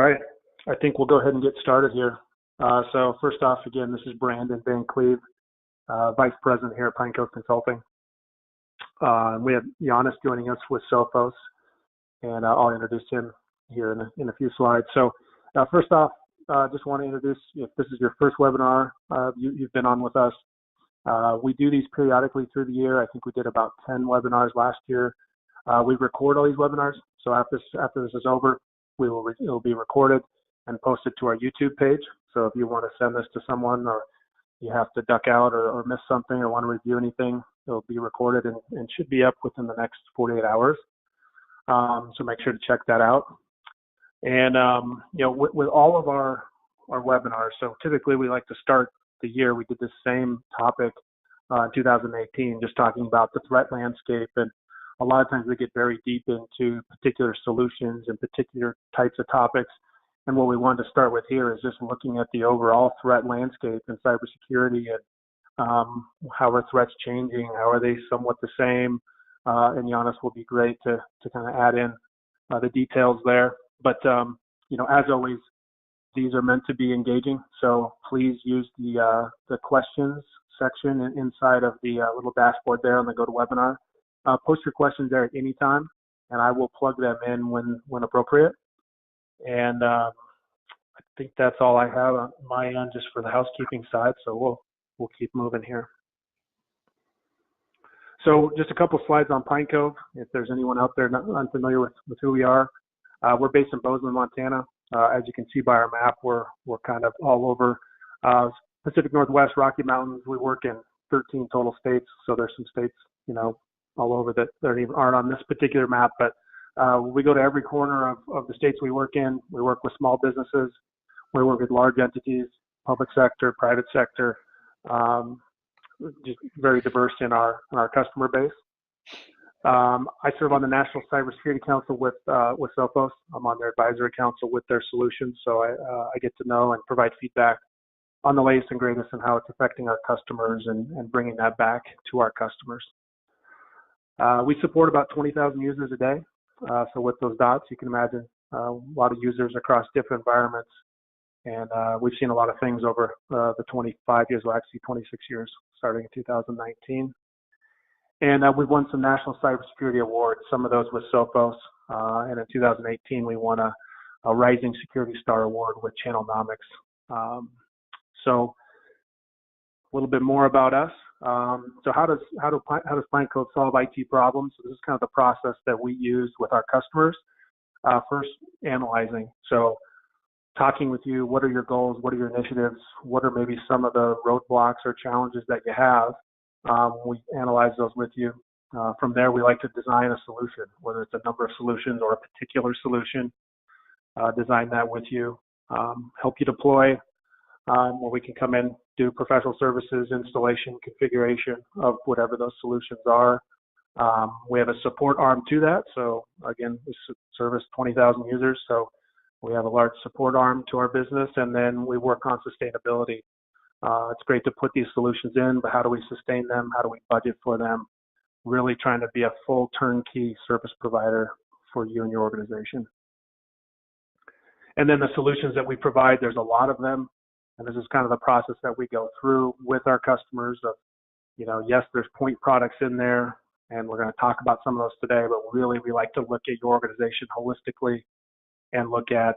right, I think we'll go ahead and get started here. So first off, again, this is Brandon Van Cleve, Vice President here at Pineco Consulting. We have Yanis joining us with Sophos, and I'll introduce him here in a few slides. So first off, just want to introduce, if this is your first webinar you've been on with us, we do these periodically through the year. I think we did about 10 webinars last year. We record all these webinars, so after this is over, it will be recorded and posted to our YouTube page. So if you want to send this to someone, or you have to duck out or miss something or want to review anything, it'll be recorded and should be up within the next 48 hours. So make sure to check that out. And with all of our webinars, so typically we like to start the year. We did the same topic in 2018, just talking about the threat landscape, and a lot of times we get very deep into particular solutions and particular types of topics. And what we wanted to start with here is just looking at the overall threat landscape in cybersecurity, and how are threats changing, how are they somewhat the same, and Yanis will be great to kind of add in the details there. But as always, these are meant to be engaging, so please use the questions section inside of the little dashboard there on the GoToWebinar. Post your questions there at any time, and I will plug them in when appropriate. And I think that's all I have on my end just for the housekeeping side, so we'll keep moving here. So just a couple slides on Pineco, if there's anyone out there not unfamiliar with who we are. We're based in Bozeman, Montana. As you can see by our map, we're kind of all over Pacific Northwest, Rocky Mountains. We work in 13 total states, so there's some states, all over that aren't on this particular map, but we go to every corner of the states we work in. We work with small businesses. We work with large entities, public sector, private sector, just very diverse in our customer base. I serve on the National Cybersecurity Council with Sophos. I'm on their advisory council with their solutions, so I get to know and provide feedback on the latest and greatest and how it's affecting our customers and bringing that back to our customers. We support about 20,000 users a day. So with those dots, you can imagine a lot of users across different environments. And we've seen a lot of things over the 25 years, well, actually 26 years, starting in 2019. And we've won some national cybersecurity awards, some of those with Sophos. And in 2018, we won a Rising Security Star Award with Channelnomics. So a little bit more about us. So how does Pineco solve IT problems? So this is kind of the process that we use with our customers. First, analyzing. So talking with you, what are your goals? What are your initiatives? What are maybe some of the roadblocks or challenges that you have? We analyze those with you. From there, we like to design a solution, whether it's a number of solutions or a particular solution. Design that with you. Help you deploy, where we can come in, do professional services, installation, configuration of whatever those solutions are. We have a support arm to that. So again, we service 20,000 users. So we have a large support arm to our business, and then we work on sustainability. It's great to put these solutions in, but how do we sustain them? How do we budget for them? Really trying to be a full turnkey service provider for you and your organization. And then the solutions that we provide, there's a lot of them. And this is kind of the process that we go through with our customers of, yes, there's point products in there, and we're going to talk about some of those today, but really we like to look at your organization holistically and look at,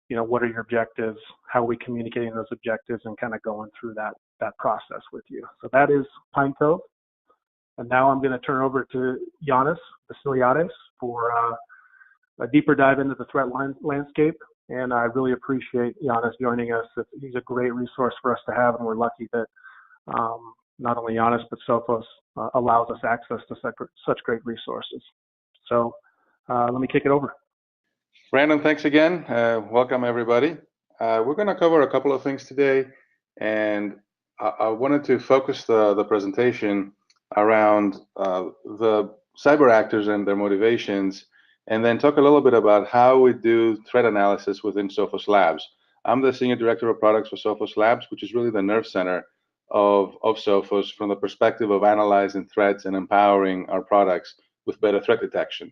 what are your objectives, how are we communicating those objectives, and kind of going through that process with you. So that is Pineco. And now I'm going to turn over to Yiannis Vassiliades for a deeper dive into the threat landscape. And I really appreciate Yanis joining us. He's a great resource for us to have, and we're lucky that not only Yanis, but Sophos allows us access to such great resources. So let me kick it over. Brandon, thanks again. Welcome, everybody. We're going to cover a couple of things today, and I wanted to focus the presentation around the cyber actors and their motivations, and then talk a little bit about how we do threat analysis within Sophos Labs. I'm the Senior Director of Products for Sophos Labs, which is really the nerve center of Sophos from the perspective of analyzing threats and empowering our products with better threat detection.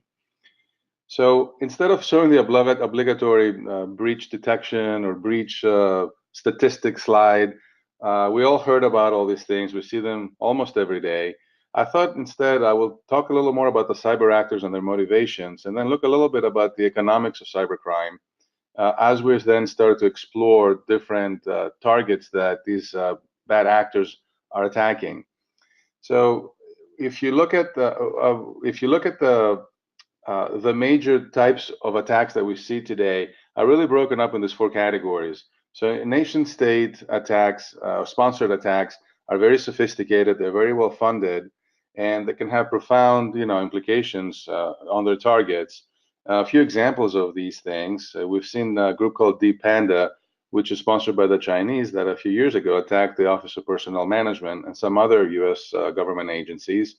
So instead of showing the obligatory breach detection or breach statistics slide, we all heard about all these things. We see them almost every day. I thought instead I will talk a little more about the cyber actors and their motivations, and then look a little bit about the economics of cybercrime as we then start to explore different targets that these bad actors are attacking. So if you look at the major types of attacks that we see today are really broken up in these four categories. So nation-state attacks, sponsored attacks, are very sophisticated. They're very well funded, and they can have profound, implications on their targets. A few examples of these things: we've seen a group called Deep Panda, which is sponsored by the Chinese, that a few years ago attacked the Office of Personnel Management and some other U.S. Government agencies.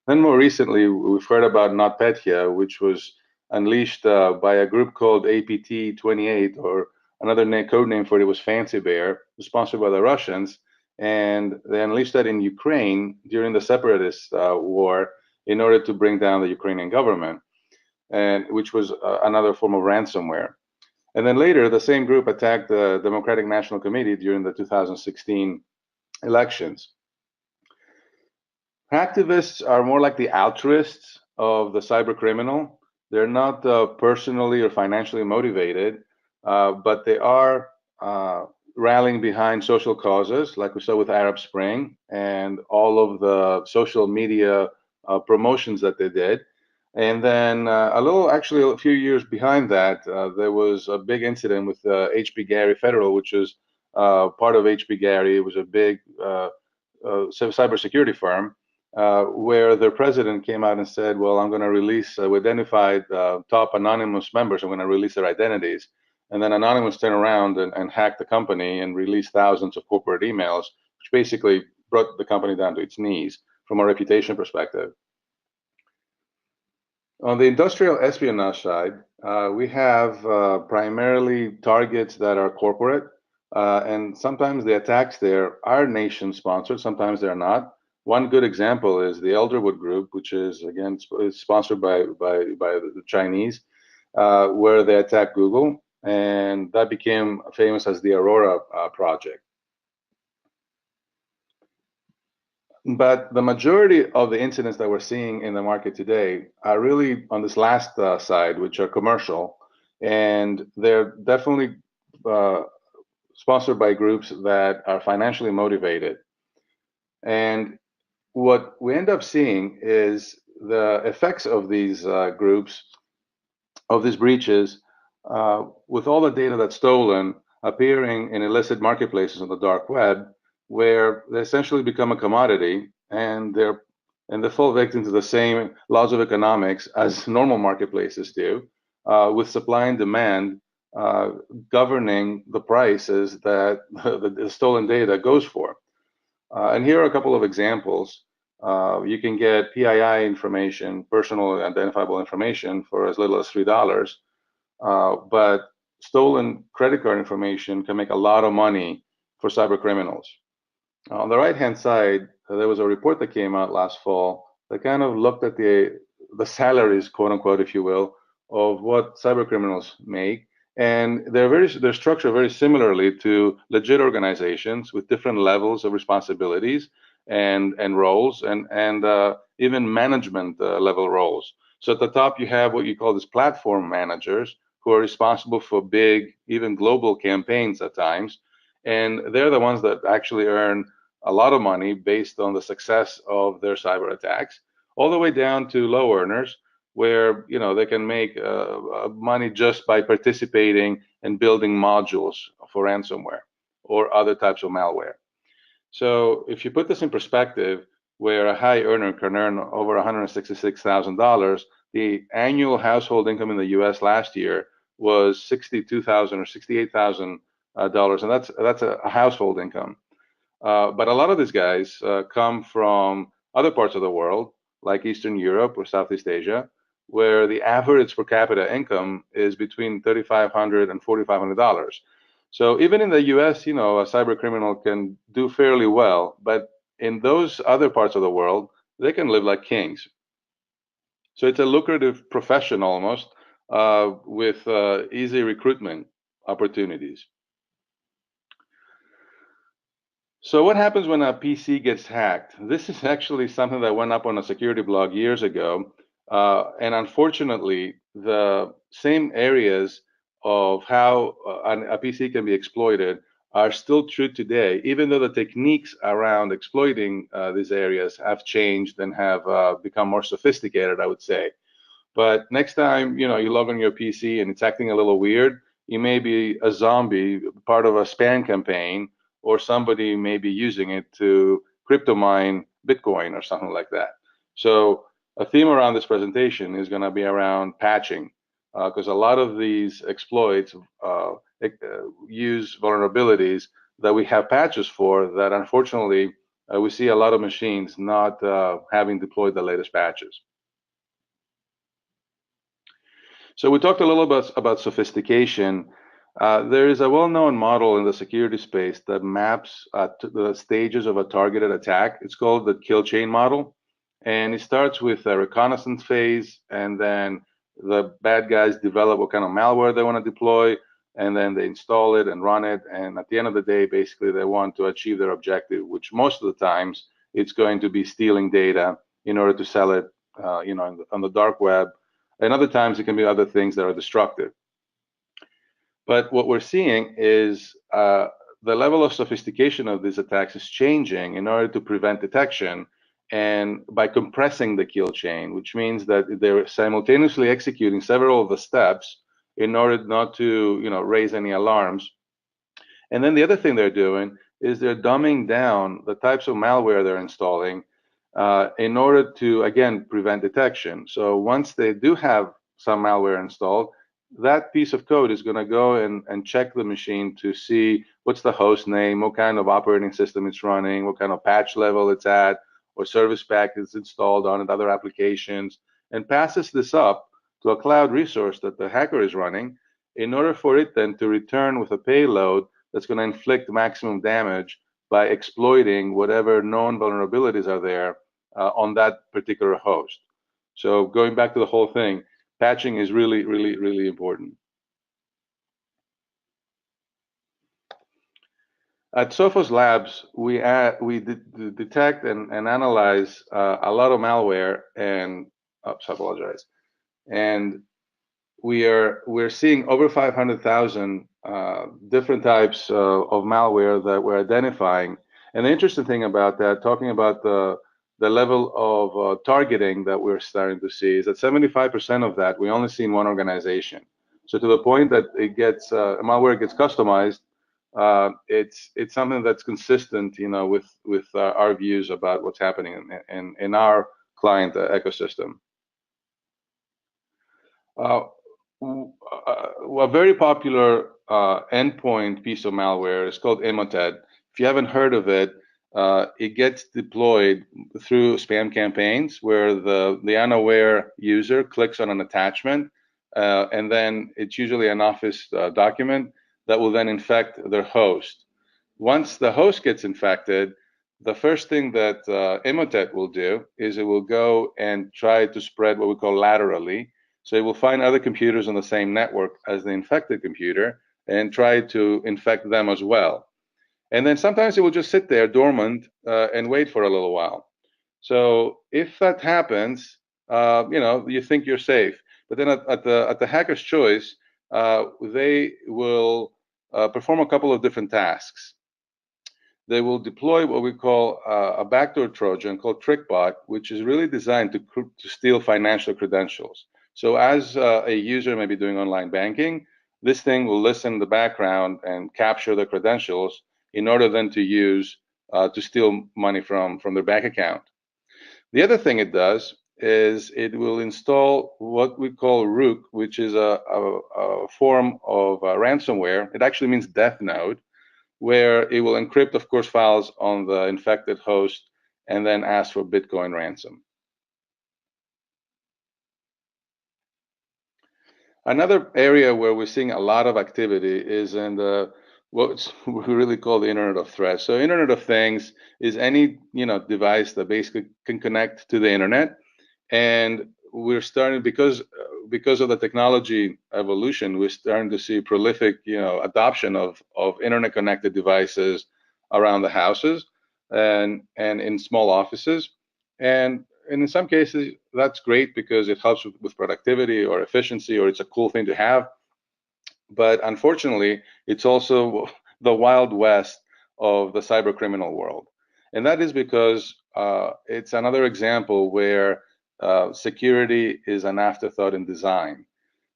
Then more recently, we've heard about NotPetya, which was unleashed by a group called APT-28, or another code name for it was Fancy Bear, sponsored by the Russians, and they unleashed that in Ukraine during the separatist war in order to bring down the Ukrainian government, and which was another form of ransomware. And then later, the same group attacked the Democratic National Committee during the 2016 elections. Hacktivists are more like the altruists of the cyber criminal. They're not personally or financially motivated, but they are rallying behind social causes, like we saw with Arab Spring and all of the social media promotions that they did. And then actually a few years behind that, there was a big incident with HB Gary Federal, which was part of HB Gary. It was a big cybersecurity firm where their president came out and said, well, I'm going to release, we identified top anonymous members, I'm going to release their identities. And then Anonymous turned around and hacked the company and released thousands of corporate emails, which basically brought the company down to its knees from a reputation perspective. On the industrial espionage side, we have primarily targets that are corporate, and sometimes the attacks there are nation-sponsored, sometimes they're not. One good example is the Elderwood Group, which is, again, sponsored by the Chinese, where they attacked Google, and that became famous as the Aurora project. But the majority of the incidents that we're seeing in the market today are really on this last side, which are commercial, and they're definitely sponsored by groups that are financially motivated. And what we end up seeing is the effects of these groups, of these breaches, with all the data that's stolen, appearing in illicit marketplaces on the dark web, where they essentially become a commodity, and they fall victim to the same laws of economics as normal marketplaces do, with supply and demand governing the prices that the stolen data goes for. And here are a couple of examples. You can get PII information, personal identifiable information, for as little as $3, but stolen credit card information can make a lot of money for cyber criminals. On the right-hand side, there was a report that came out last fall that kind of looked at the salaries, quote unquote, if you will, of what cyber criminals make, and they're structured very similarly to legit organizations with different levels of responsibilities and roles, and even management level roles. So at the top, you have what you call these platform managers, who are responsible for big, even global campaigns at times, and they're the ones that actually earn a lot of money based on the success of their cyber attacks, all the way down to low earners, where they can make money just by participating and building modules for ransomware or other types of malware. So if you put this in perspective, where a high earner can earn over $166,000, the annual household income in the U.S. last year was $62,000 or $68,000, and that's a household income. But a lot of these guys come from other parts of the world, like Eastern Europe or Southeast Asia, where the average per capita income is between $3,500 and $4,500. So even in the US, a cyber criminal can do fairly well, but in those other parts of the world, they can live like kings. So it's a lucrative profession almost with easy recruitment opportunities. So what happens when a PC gets hacked? This is actually something that went up on a security blog years ago. And unfortunately, the same areas of how a PC can be exploited are still true today, even though the techniques around exploiting these areas have changed and have become more sophisticated, I would say. But next time, you log on your PC and it's acting a little weird, you may be a zombie, part of a spam campaign, or somebody may be using it to crypto mine Bitcoin or something like that. So a theme around this presentation is going to be around patching, because a lot of these exploits use vulnerabilities that we have patches for that unfortunately we see a lot of machines not having deployed the latest patches. So we talked a little bit about sophistication. There is a well-known model in the security space that maps to the stages of a targeted attack. It's called the kill chain model. And it starts with a reconnaissance phase, and then the bad guys develop what kind of malware they want to deploy, and then they install it and run it. And at the end of the day, basically, they want to achieve their objective, which most of the times it's going to be stealing data in order to sell it, on the dark web. And other times it can be other things that are destructive. But what we're seeing is the level of sophistication of these attacks is changing in order to prevent detection, and by compressing the kill chain, which means that they're simultaneously executing several of the steps in order not to raise any alarms. And then the other thing they're doing is they're dumbing down the types of malware they're installing in order to, again, prevent detection. So once they do have some malware installed, that piece of code is going to go and check the machine to see what's the host name, what kind of operating system it's running, what kind of patch level it's at, or service pack is installed on it, other applications, and passes this up to a cloud resource that the hacker is running in order for it then to return with a payload that's going to inflict maximum damage by exploiting whatever known vulnerabilities are there on that particular host. So going back to the whole thing, patching is really, really, really important. At Sophos Labs, we detect and analyze a lot of malware, and oops, I apologize. And we're seeing over 500,000 different types of malware that we're identifying. And the interesting thing about that, talking about the level of targeting that we're starting to see, is that 75% of that we only see in one organization. So to the point that it gets malware gets customized, it's something that's consistent, with our views about what's happening in our client ecosystem. A very popular endpoint piece of malware is called Emotet. If you haven't heard of it, it gets deployed through spam campaigns where the unaware user clicks on an attachment, and then it's usually an Office document that will then infect their host. Once the host gets infected, the first thing that Emotet will do is it will go and try to spread what we call laterally. So it will find other computers on the same network as the infected computer and try to infect them as well. And then sometimes it will just sit there dormant and wait for a little while. So if that happens, you think you're safe. But then at the hacker's choice, they will perform a couple of different tasks. They will deploy what we call a backdoor Trojan called TrickBot, which is really designed to steal financial credentials. So as a user may be doing online banking, this thing will listen in the background and capture the credentials in order then to use to steal money from their bank account. The other thing it does is it will install what we call Rook, which is a form of ransomware. It actually means death node, where it will encrypt, of course, files on the infected host and then ask for Bitcoin ransom. Another area where we're seeing a lot of activity is in what we really call the Internet of Threats. So Internet of Things is any device that basically can connect to the internet, and we're starting, because because of the technology evolution, we're starting to see prolific, adoption of internet-connected devices around the houses and in small offices. And in some cases, that's great because it helps with productivity or efficiency, or it's a cool thing to have. But unfortunately, it's also the Wild West of the cyber criminal world. And that is because it's another example where security is an afterthought in design.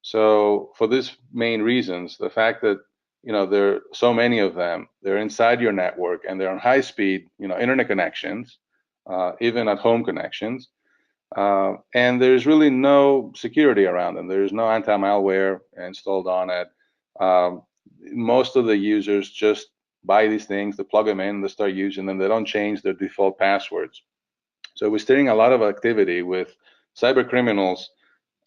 So for these main reasons, the fact that there are so many of them, they're inside your network and they're on high speed, internet connections, even at home connections, and there's really no security around them. There's no anti-malware installed on it. Most of the users just buy these things, they plug them in, they start using them, they don't change their default passwords. So we're seeing a lot of activity with cyber criminals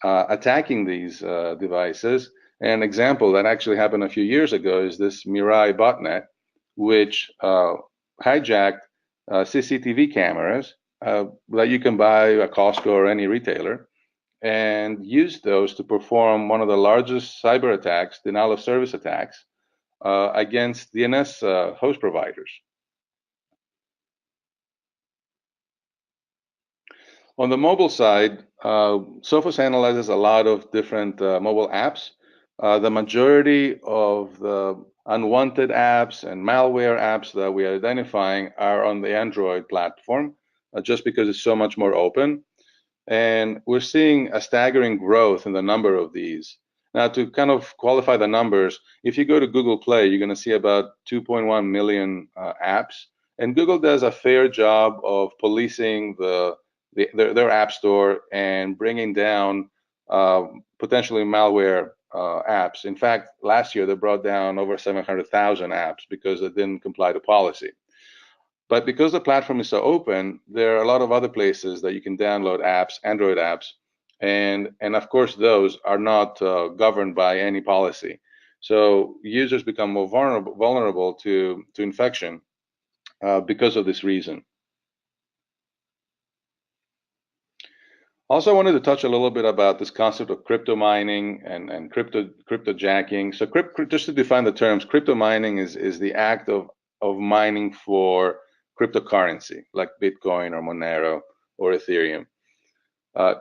attacking these devices. And an example that actually happened a few years ago is this Mirai botnet, which hijacked CCTV cameras that you can buy at Costco or any retailer, and used those to perform one of the largest cyber attacks, denial of service attacks, against DNS host providers. On the mobile side, Sophos analyzes a lot of different mobile apps. The majority of the unwanted apps and malware apps that we are identifying are on the Android platform, just because it's so much more open. And we're seeing a staggering growth in the number of these. Now, to kind of qualify the numbers, if you go to Google Play, you're going to see about 2.1 million apps. And Google does a fair job of policing their app store and bringing down potentially malware apps. In fact, last year they brought down over 700,000 apps because they didn't comply to policy. But because the platform is so open, there are a lot of other places that you can download apps, Android apps, and of course those are not governed by any policy. So users become more vulnerable to infection because of this reason. Also, I wanted to touch a little bit about this concept of crypto mining and crypto jacking. So just to define the terms, crypto mining is the act of mining for cryptocurrency like Bitcoin or Monero or Ethereum.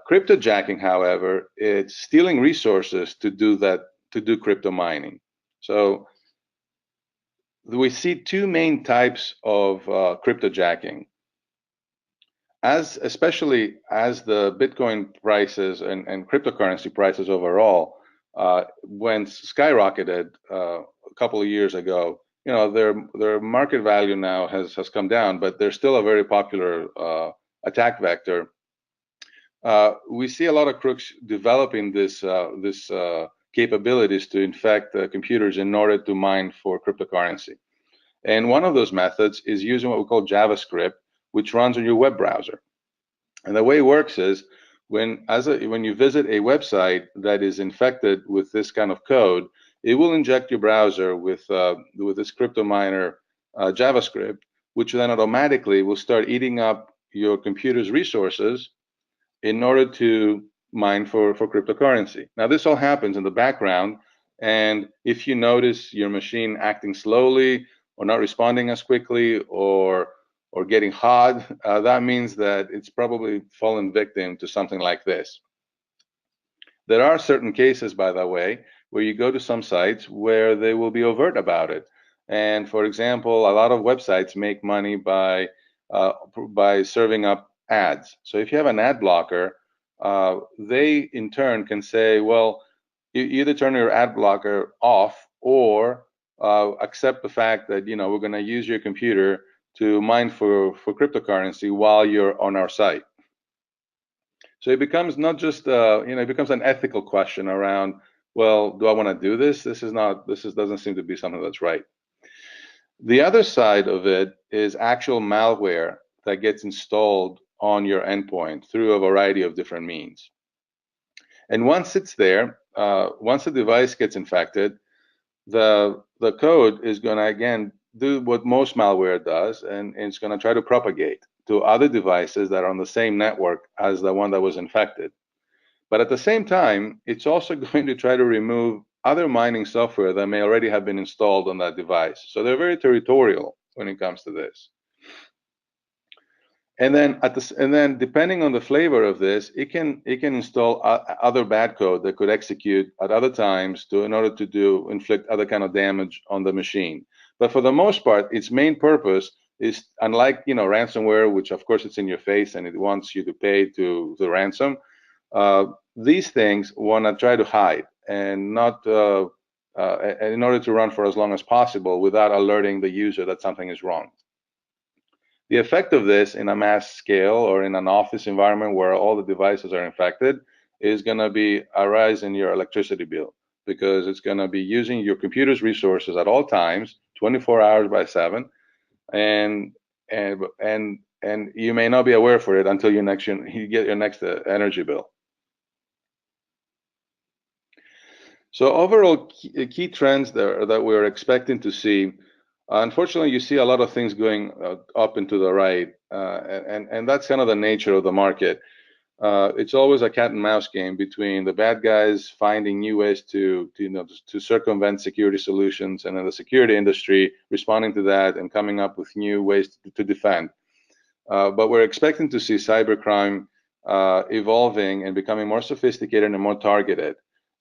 Crypto jacking, however, it's stealing resources to do crypto mining. So we see two main types of crypto jacking. Especially as the Bitcoin prices and cryptocurrency prices overall when skyrocketed a couple of years ago, their market value now has come down, but they're still a very popular attack vector. We see a lot of crooks developing this capabilities to infect computers in order to mine for cryptocurrency. And one of those methods is using what we call JavaScript, which runs on your web browser. And the way it works is when you visit a website that is infected with this kind of code, it will inject your browser with this crypto miner JavaScript, which then automatically will start eating up your computer's resources in order to mine for cryptocurrency. Now, this all happens in the background, and if you notice your machine acting slowly or not responding as quickly or getting hot, that means that it's probably fallen victim to something like this. There are certain cases, by the way, where you go to some sites where they will be overt about it. And for example, a lot of websites make money by serving up ads. So if you have an ad blocker, they in turn can say, well, you either turn your ad blocker off or accept the fact that we're going to use your computer to mine for cryptocurrency while you're on our site. So it becomes not just it becomes an ethical question around, well, do I want to do this? This doesn't seem to be something that's right. The other side of it is actual malware that gets installed on your endpoint through a variety of different means. And once it's there, once the device gets infected, the code is going to again do what most malware does, and it's going to try to propagate to other devices that are on the same network as the one that was infected. But at the same time, it's also going to try to remove other mining software that may already have been installed on that device. So they're very territorial when it comes to this. And then depending on the flavor of this, it can install other bad code that could execute at other times in order to inflict other kind of damage on the machine. But for the most part, its main purpose is, unlike ransomware, which of course it's in your face and it wants you to pay to the ransom. These things want to try to hide and not in order to run for as long as possible without alerting the user that something is wrong. The effect of this in a mass scale or in an office environment where all the devices are infected is going to be a rise in your electricity bill, because it's going to be using your computer's resources at all times, 24 hours by 7, and you may not be aware for it until you get your next energy bill. So overall, key trends that we're expecting to see. Unfortunately, you see a lot of things going up and to the right, and that's kind of the nature of the market. It's always a cat and mouse game between the bad guys finding new ways to circumvent security solutions, and then the security industry responding to that and coming up with new ways to defend. But we're expecting to see cybercrime evolving and becoming more sophisticated and more targeted.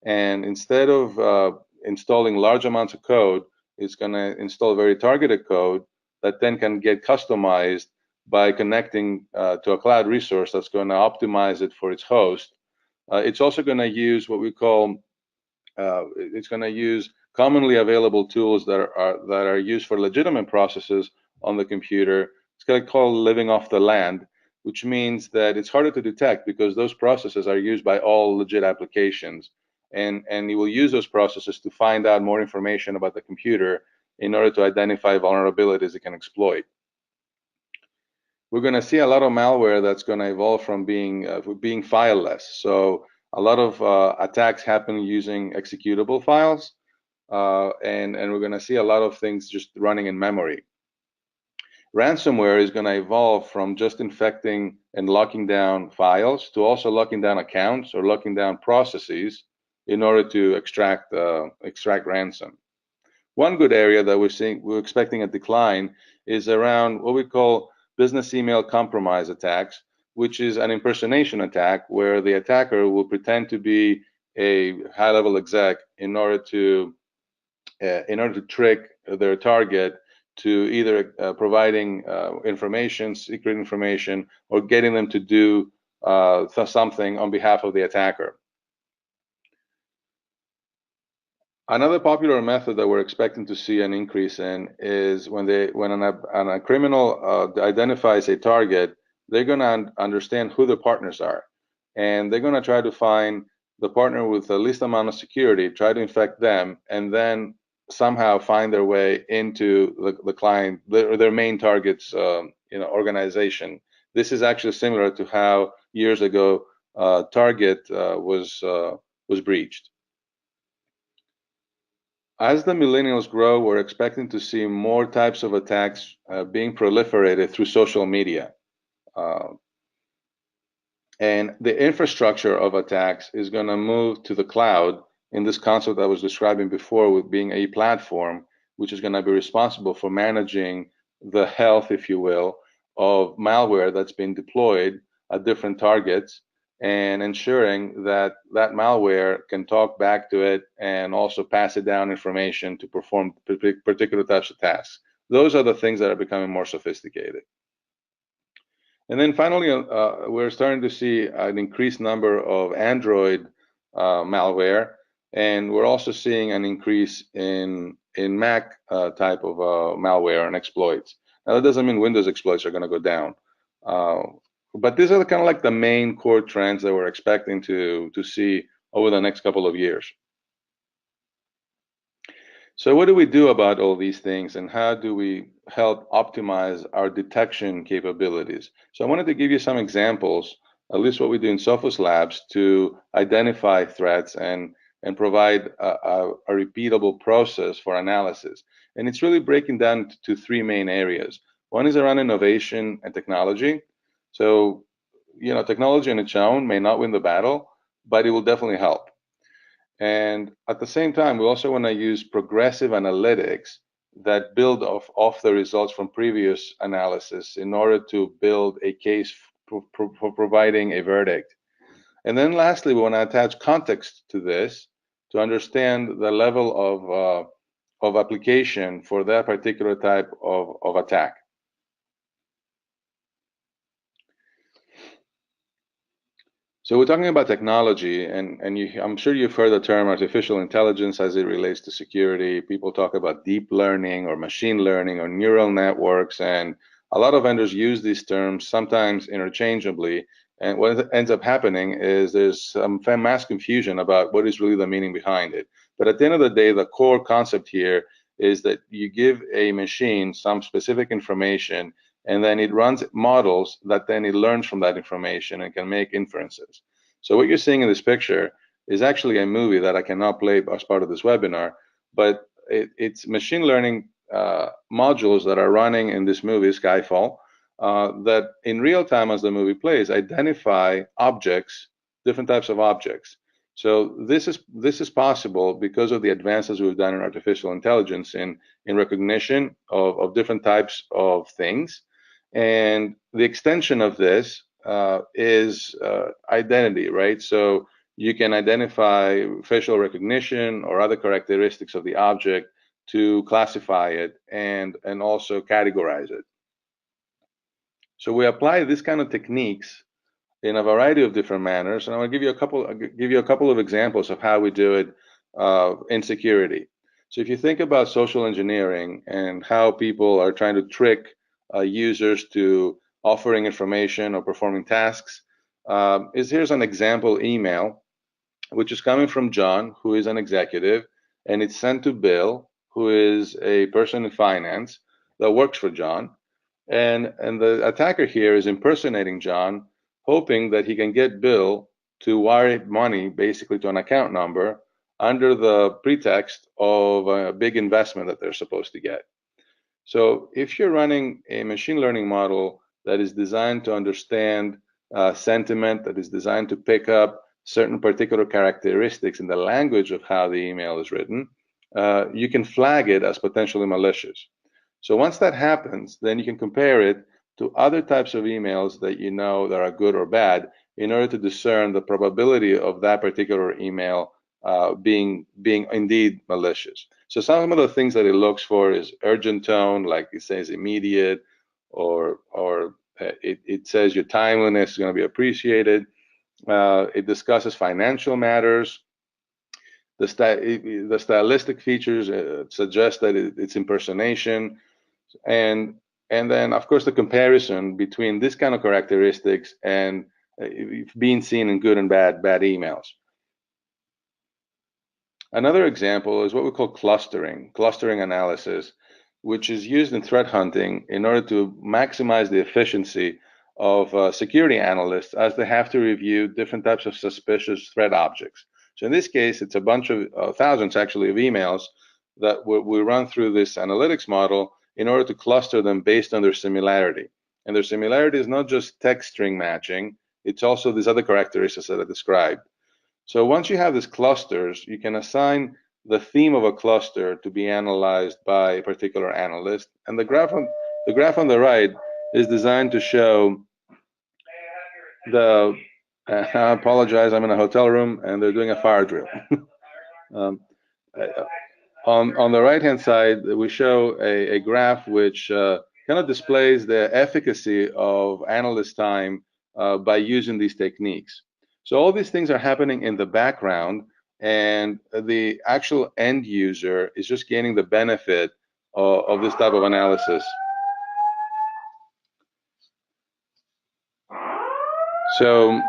And instead of installing large amounts of code, it's going to install very targeted code that then can get customized by connecting to a cloud resource that's going to optimize it for its host. It's also going to use what we call, it's going to use commonly available tools that are used for legitimate processes on the computer. It's going to call living off the land, which means that it's harder to detect because those processes are used by all legit applications. And you will use those processes to find out more information about the computer in order to identify vulnerabilities it can exploit. We're going to see a lot of malware that's going to evolve from being fileless. So a lot of attacks happen using executable files, and we're going to see a lot of things just running in memory. Ransomware is going to evolve from just infecting and locking down files to also locking down accounts or locking down processes in order to extract ransom. One good area that we're expecting a decline is around what we call business email compromise attacks, which is an impersonation attack where the attacker will pretend to be a high-level exec in order to trick their target to either providing information, secret information, or getting them to do something on behalf of the attacker. Another popular method that we're expecting to see an increase in is when a criminal identifies a target, they're going to understand who the partners are, and they're going to try to find the partner with the least amount of security, try to infect them, and then somehow find their way into the client, their main target's organization. This is actually similar to how years ago Target was breached. As the millennials grow, we're expecting to see more types of attacks being proliferated through social media. And the infrastructure of attacks is going to move to the cloud in this concept I was describing before, with being a platform, which is going to be responsible for managing the health, if you will, of malware that's been deployed at different targets, and ensuring that that malware can talk back to it and also pass it down information to perform particular types of tasks. Those are the things that are becoming more sophisticated. And then finally, we're starting to see an increased number of Android malware, and we're also seeing an increase in Mac type of malware and exploits. Now, that doesn't mean Windows exploits are going to go down. But these are kind of like the main core trends that we're expecting to see over the next couple of years. So what do we do about all these things, and how do we help optimize our detection capabilities? So I wanted to give you some examples, at least what we do in Sophos Labs, to identify threats and provide a repeatable process for analysis. And it's really breaking down to three main areas. One is around innovation and technology. So, technology on its own may not win the battle, but it will definitely help. And at the same time, we also want to use progressive analytics that build off the results from previous analysis in order to build a case for providing a verdict. And then lastly, we want to attach context to this to understand the level of application for that particular type of attack. So we're talking about technology, and I'm sure you've heard the term artificial intelligence as it relates to security. People talk about deep learning or machine learning or neural networks, and a lot of vendors use these terms sometimes interchangeably. And what ends up happening is there's some mass confusion about what is really the meaning behind it. But at the end of the day, the core concept here is that you give a machine some specific information, and then it runs models that then it learns from that information and can make inferences. So what you're seeing in this picture is actually a movie that I cannot play as part of this webinar, but it's machine learning modules that are running in this movie, Skyfall, that in real time as the movie plays, identify objects, different types of objects. So this is possible because of the advances we've done in artificial intelligence in recognition of different types of things. And the extension of this is identity, right? So you can identify facial recognition or other characteristics of the object to classify it and also categorize it. So we apply this kind of techniques in a variety of different manners, and I'm going to give you a couple of examples of how we do it in security. So if you think about social engineering and how people are trying to trick users to offering information or performing tasks, here's an example email, which is coming from John, who is an executive, and it's sent to Bill, who is a person in finance that works for John. And the attacker here is impersonating John, hoping that he can get Bill to wire money basically to an account number under the pretext of a big investment that they're supposed to get. So if you're running a machine learning model that is designed to understand sentiment, that is designed to pick up certain particular characteristics in the language of how the email is written, you can flag it as potentially malicious. So once that happens, then you can compare it to other types of emails that you know that are good or bad in order to discern the probability of that particular email being indeed malicious. So some of the things that it looks for is urgent tone, like it says immediate, or it says your timeliness is going to be appreciated. It discusses financial matters. The stylistic features suggest that it's impersonation, and then of course the comparison between this kind of characteristics and being seen in good and bad emails. Another example is what we call clustering analysis, which is used in threat hunting in order to maximize the efficiency of security analysts as they have to review different types of suspicious threat objects. So in this case, it's a bunch of thousands actually of emails that we run through this analytics model in order to cluster them based on their similarity. And their similarity is not just text string matching, it's also these other characteristics that I described. So once you have these clusters, you can assign the theme of a cluster to be analyzed by a particular analyst. And the graph on the right is designed to show the, I apologize, I'm in a hotel room and they're doing a fire drill. On the right-hand side, we show a graph which kind of displays the efficacy of analyst time by using these techniques. So all these things are happening in the background, and the actual end user is just gaining the benefit of this type of analysis. So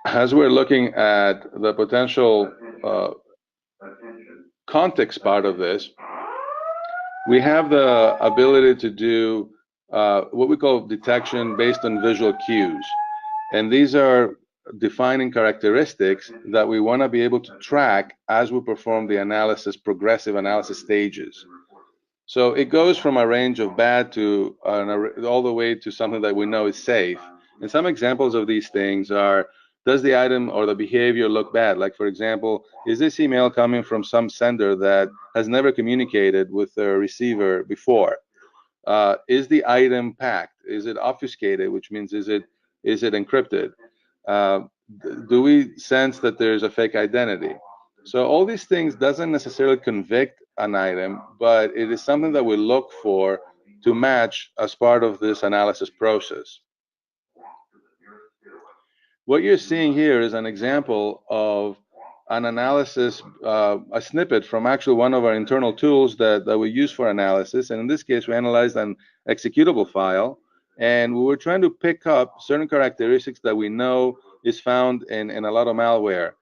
as we're looking at the potential context part of this, we have the ability to do what we call detection based on visual cues. And these are defining characteristics that we want to be able to track as we perform the analysis, progressive analysis stages. So it goes from a range of bad to all the way to something that we know is safe. And some examples of these things are does the item or the behavior look bad? Like, for example, is this email coming from some sender that has never communicated with the receiver before? Is the item packed? Is it obfuscated, which means is it encrypted? Do we sense that there's a fake identity? So all these things doesn't necessarily convict an item, but it is something that we look for to match as part of this analysis process. What you're seeing here is an example of an analysis, a snippet from actually one of our internal tools that we use for analysis. And in this case, we analyzed an executable file, and we were trying to pick up certain characteristics that we know is found in a lot of malware.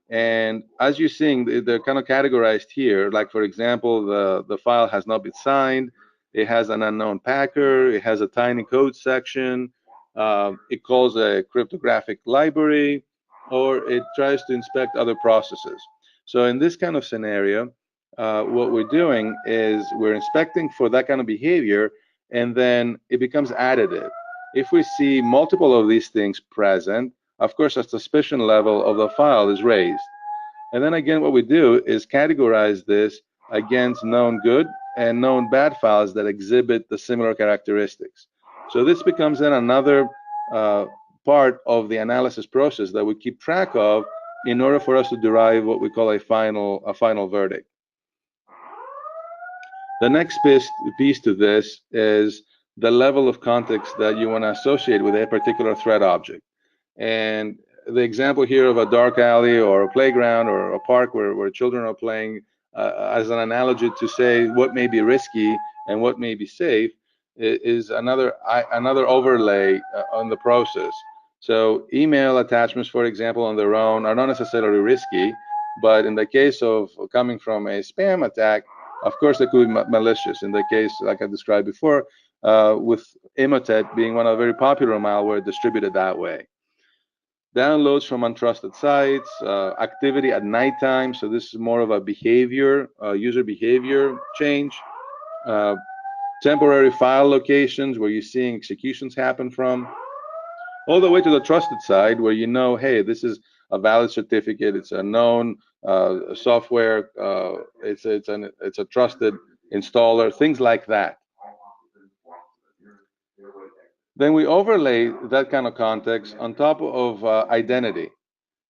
And as you're seeing, they're kind of categorized here. Like, for example, the file has not been signed, it has an unknown packer, it has a tiny code section, it calls a cryptographic library, or it tries to inspect other processes. So in this kind of scenario, what we're doing is we're inspecting for that kind of behavior, and then it becomes additive. If we see multiple of these things present, of course, a suspicion level of the file is raised. And then again, what we do is categorize this against known good and known bad files that exhibit the similar characteristics. So this becomes then another part of the analysis process that we keep track of in order for us to derive what we call a final verdict. The next piece to this is the level of context that you want to associate with a particular threat object. And the example here of a dark alley or a playground or a park where children are playing as an analogy to say what may be risky and what may be safe is another overlay on the process. So email attachments, for example, on their own are not necessarily risky, but in the case of coming from a spam attack, of course, they could be malicious. In the case, like I described before, with Emotet being one of the very popular malware distributed that way. Downloads from untrusted sites, activity at nighttime. So this is more of a behavior, user behavior change. Temporary file locations where you're seeing executions happen from, all the way to the trusted side where you know, hey, this is a valid certificate, it's a known software, it's a trusted installer, things like that. Then we overlay that kind of context on top of identity.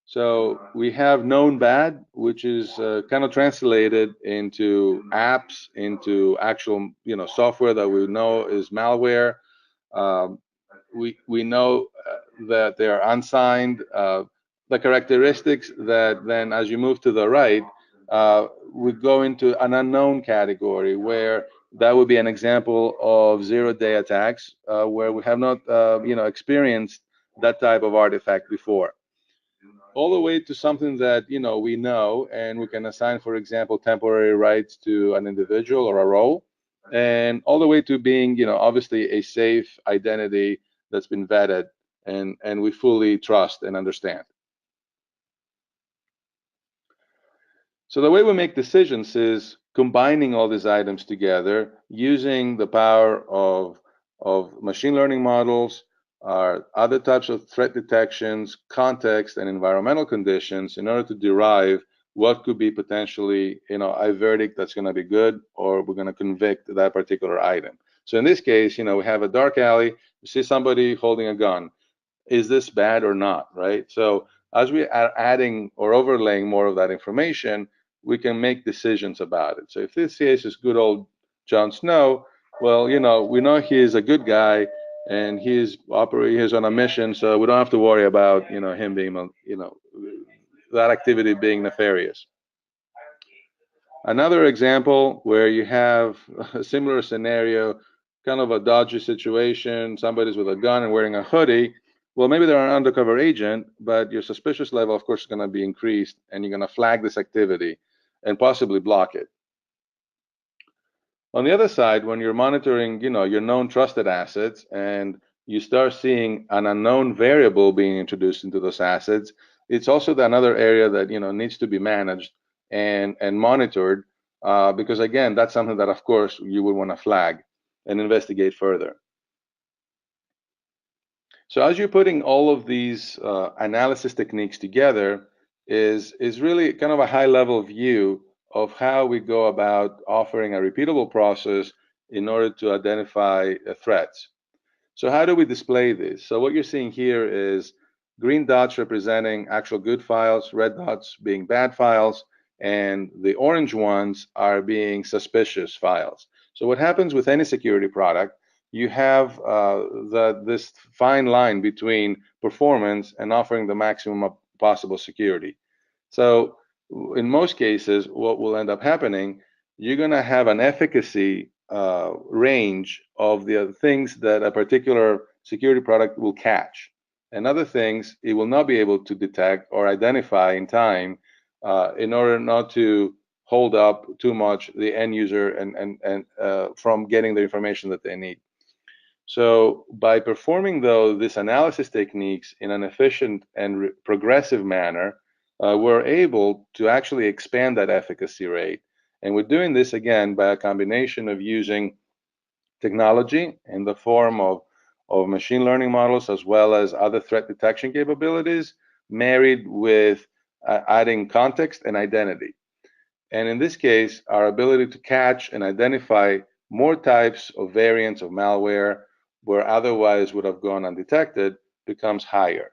So we have known bad, which is kind of translated into apps, into actual software that we know is malware. We know that they are unsigned. The characteristics that then, as you move to the right, we go into an unknown category where that would be an example of zero-day attacks where we have not experienced that type of artifact before. All the way to something that we know, and we can assign, for example, temporary rights to an individual or a role, and all the way to being obviously a safe identity that's been vetted and we fully trust and understand. So the way we make decisions is combining all these items together using the power of machine learning models, other types of threat detections, context, and environmental conditions in order to derive what could be potentially a verdict that's going to be good, or we're going to convict that particular item. So in this case, we have a dark alley, we see somebody holding a gun. Is this bad or not, right? So as we are adding or overlaying more of that information, we can make decisions about it. So if this case is good old Jon Snow, well, we know he's a good guy and he's on a mission, so we don't have to worry about him being that activity being nefarious. Another example where you have a similar scenario, kind of a dodgy situation, somebody's with a gun and wearing a hoodie. Well, maybe they're an undercover agent, but your suspicious level, of course, is going to be increased, and you're going to flag this activity and possibly block it. On the other side, when you're monitoring, your known trusted assets, and you start seeing an unknown variable being introduced into those assets, it's also another area that needs to be managed and monitored, because again, that's something that, of course, you would want to flag and investigate further. So as you're putting all of these analysis techniques together is really kind of a high-level view of how we go about offering a repeatable process in order to identify threats. So how do we display this? So what you're seeing here is green dots representing actual good files, red dots being bad files, and the orange ones are being suspicious files. So what happens with any security product, you have this fine line between performance and offering the maximum of possible security. So in most cases, what will end up happening, you're going to have an efficacy range of the things that a particular security product will catch. And other things it will not be able to detect or identify in time in order not to hold up too much the end user and from getting the information that they need. So by performing, though, these analysis techniques in an efficient and progressive manner, we're able to actually expand that efficacy rate. And we're doing this, again, by a combination of using technology in the form of machine learning models as well as other threat detection capabilities, married with adding context and identity. And in this case, our ability to catch and identify more types of variants of malware where otherwise would have gone undetected becomes higher.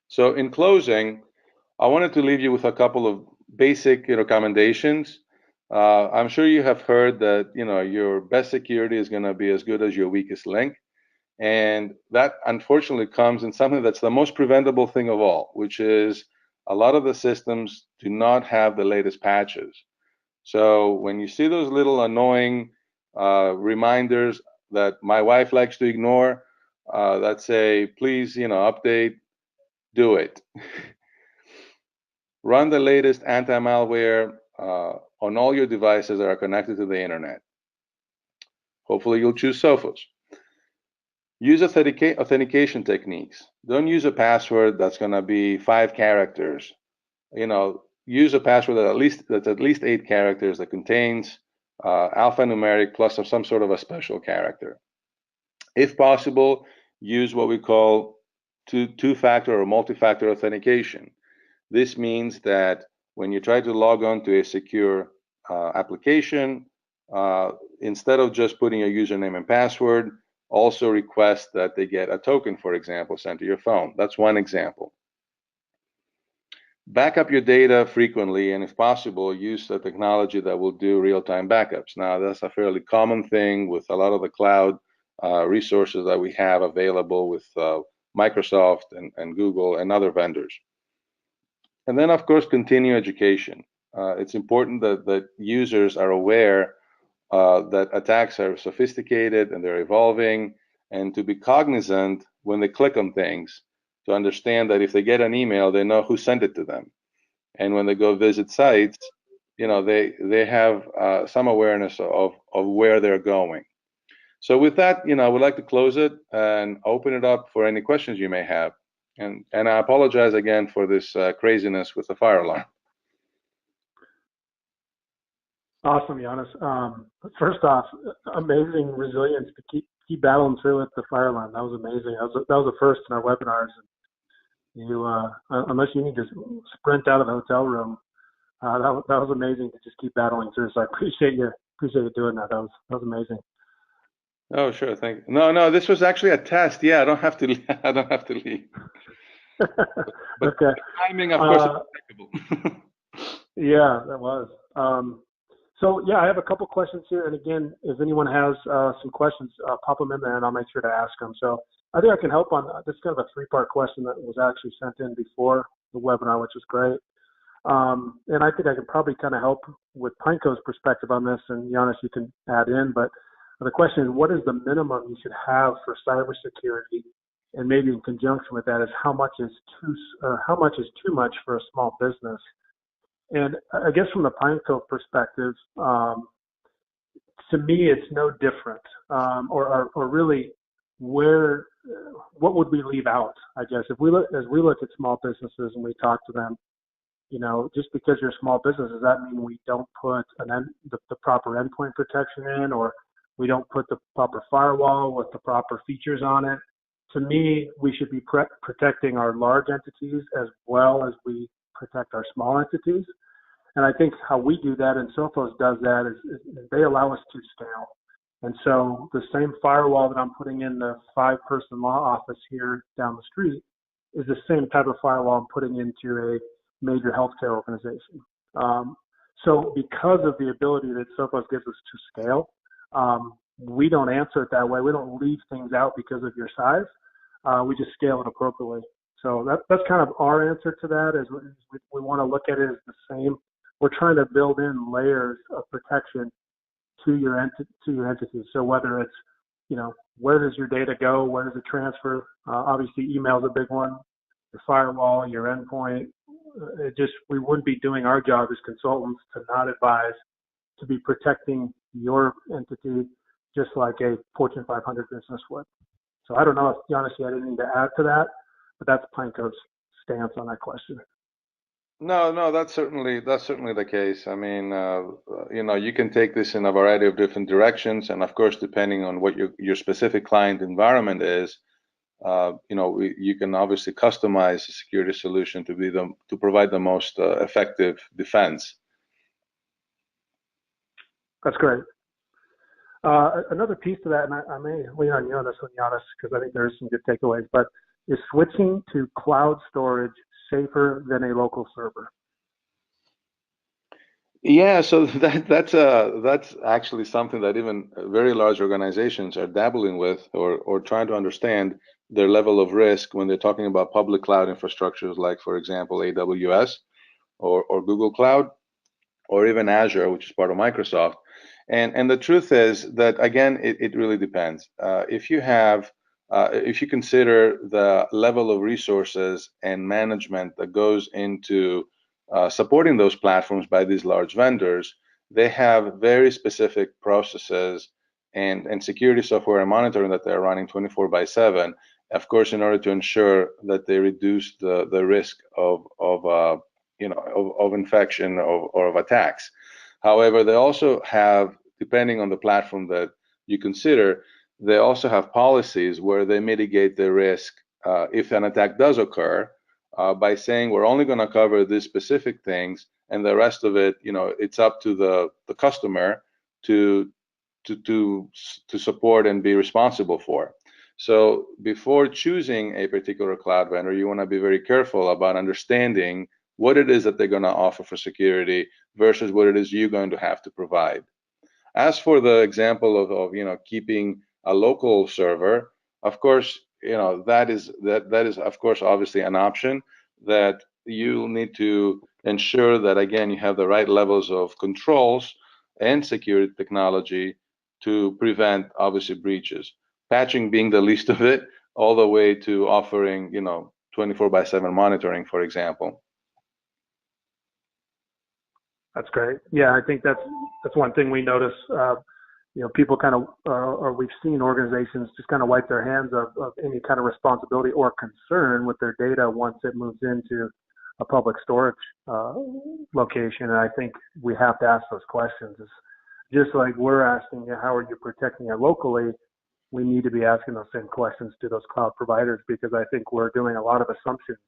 So in closing, I wanted to leave you with a couple of basic recommendations. I'm sure you have heard that your best security is going to be as good as your weakest link. And that unfortunately comes in something that's the most preventable thing of all, which is a lot of the systems do not have the latest patches. So when you see those little annoying reminders that my wife likes to ignore that say, please, update, do it. Run the latest anti-malware on all your devices that are connected to the internet. Hopefully you'll choose Sophos. Use authentication techniques. Don't use a password that's going to be 5 characters. Use a password that's at least 8 characters that contains alphanumeric plus some sort of a special character. If possible, use what we call two-factor or multi-factor authentication. This means that when you try to log on to a secure application, instead of just putting your username and password, also request that they get a token, for example, sent to your phone. That's one example. Back up your data frequently, and if possible, use the technology that will do real-time backups. Now, that's a fairly common thing with a lot of the cloud resources that we have available with Microsoft and Google and other vendors. And then, of course, continue education. It's important that users are aware that attacks are sophisticated and they're evolving, and to be cognizant when they click on things, to understand that if they get an email, they know who sent it to them. And when they go visit sites, they have some awareness of where they're going. So with that, I would like to close it and open it up for any questions you may have. And I apologize again for this craziness with the fire alarm. Awesome, Yanis. First off, amazing resilience to keep battling through with the fire alarm. That was amazing. That was a first in our webinars. You, unless you need to sprint out of the hotel room, that was amazing to just keep battling through. So I appreciate you doing that. That was amazing. Oh, sure. Thank you. No, this was actually a test. Yeah, I don't have to leave. But okay. Timing, of course, is impeccable. Yeah, that was. So yeah, I have a couple questions here, and again, if anyone has some questions, pop them in there, and I'll make sure to ask them. So I think I can help on this. Kind of a 3-part question that was actually sent in before the webinar, which is great. And I think I can probably kind of help with Pineco's perspective on this, and Yanis, you can add in. But the question is, what is the minimum you should have for cybersecurity? And maybe in conjunction with that is how much is too much for a small business? And I guess from the Pineco perspective, to me, it's no different. Or really, what would we leave out? I guess as we look at small businesses and we talk to them, just because you're a small business, does that mean we don't put the proper endpoint protection in, or We don't put the proper firewall with the proper features on it. To me, we should be protecting our large entities as well as we protect our small entities. And I think how we do that, and Sophos does that, is they allow us to scale. And so the same firewall that I'm putting in the 5-person law office here down the street is the same type of firewall I'm putting into a major healthcare organization. So because of the ability that Sophos gives us to scale, we don't answer it that way. We don't leave things out because of your size. We just scale it appropriately. So that's kind of our answer to that. Is we want to look at it as the same. We're trying to build in layers of protection to your entities. So whether it's, where does your data go? Where does it transfer? Obviously, email is a big one. Your firewall, your endpoint. We wouldn't be doing our job as consultants to not advise, to be protecting your entity just like a Fortune 500 business would. So I don't know if, Yanis, you had anything to add to that, but that's Pineco's stance on that question. No, that's certainly the case. I mean, you can take this in a variety of different directions, and of course, depending on what your specific client environment is, you can obviously customize a security solution to provide the most effective defense. That's great. Another piece to that, and I may lean on you on this one, Yanis, because I think there's some good takeaways, but is switching to cloud storage safer than a local server? Yeah, so that's actually something that even very large organizations are dabbling with or trying to understand their level of risk when they're talking about public cloud infrastructures, like, for example, AWS or Google Cloud, or even Azure, which is part of Microsoft. And the truth is that, again, it really depends. If you consider the level of resources and management that goes into supporting those platforms by these large vendors, they have very specific processes and security software and monitoring that they're running 24/7, of course, in order to ensure that they reduce the risk of infection or of attacks. However, they also have, depending on the platform that you consider, they also have policies where they mitigate the risk if an attack does occur by saying we're only going to cover these specific things, and the rest of it, it's up to the customer to support and be responsible for. So before choosing a particular cloud vendor, you want to be very careful about understanding what it is that they're going to offer for security versus what it is you're going to have to provide. As for the example of keeping a local server, of course, that is of course obviously an option that you need to ensure that, again, you have the right levels of controls and security technology to prevent obviously breaches. Patching being the least of it, all the way to offering 24/7 monitoring, for example. That's great. Yeah, I think that's one thing we notice. People kind of, or we've seen organizations just kind of wipe their hands of any kind of responsibility or concern with their data once it moves into a public storage location. And I think we have to ask those questions. It's just like we're asking, how are you protecting it locally? We need to be asking those same questions to those cloud providers, because I think we're doing a lot of assumptions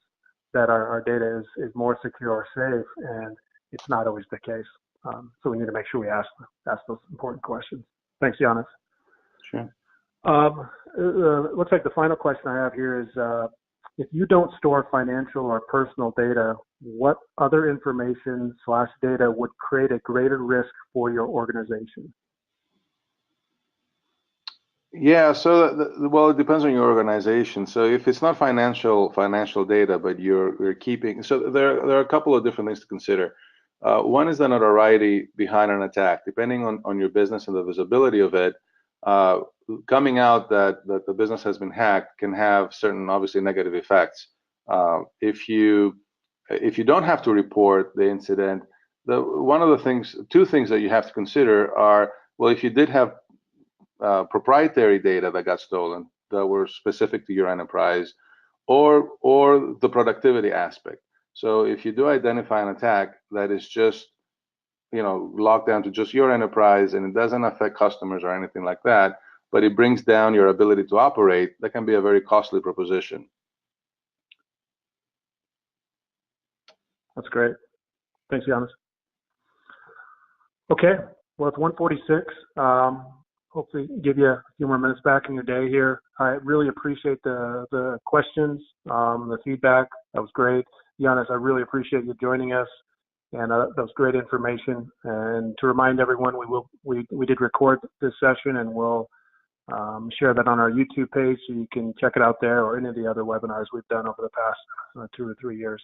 that our data is more secure or safe, and it's not always the case. So we need to make sure we ask those important questions. Thanks, Yanis. Sure. Looks like the final question I have here is, if you don't store financial or personal data, what other information/data would create a greater risk for your organization? Yeah, so well, it depends on your organization. So if it's not financial data, but you're keeping, so there are a couple of different things to consider. One is the notoriety behind an attack. Depending on your business and the visibility of it, coming out that the business has been hacked can have certain, obviously, negative effects. If you don't have to report the incident, two things that you have to consider are, well, if you did have proprietary data that got stolen that were specific to your enterprise, or the productivity aspect. So if you do identify an attack that is just locked down to just your enterprise, and it doesn't affect customers or anything like that, but it brings down your ability to operate, that can be a very costly proposition. That's great. Thanks, Yanis. Okay, well, it's 1:46. Hopefully give you a few more minutes back in your day here. I really appreciate the questions, the feedback. That was great. Yanis, I really appreciate you joining us, and that was great information. And to remind everyone, we did record this session, and we'll share that on our YouTube page, so you can check it out there, or any of the other webinars we've done over the past 2 or 3 years.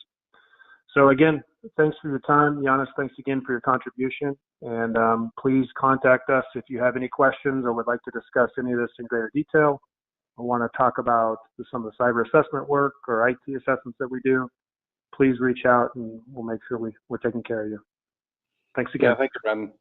So again, thanks for your time. Yanis, thanks again for your contribution. And please contact us if you have any questions or would like to discuss any of this in greater detail, or want to talk about some of the cyber assessment work or IT assessments that we do. Please reach out, and we'll make sure we're taking care of you. Thanks again. Yeah, thank you, Brandon.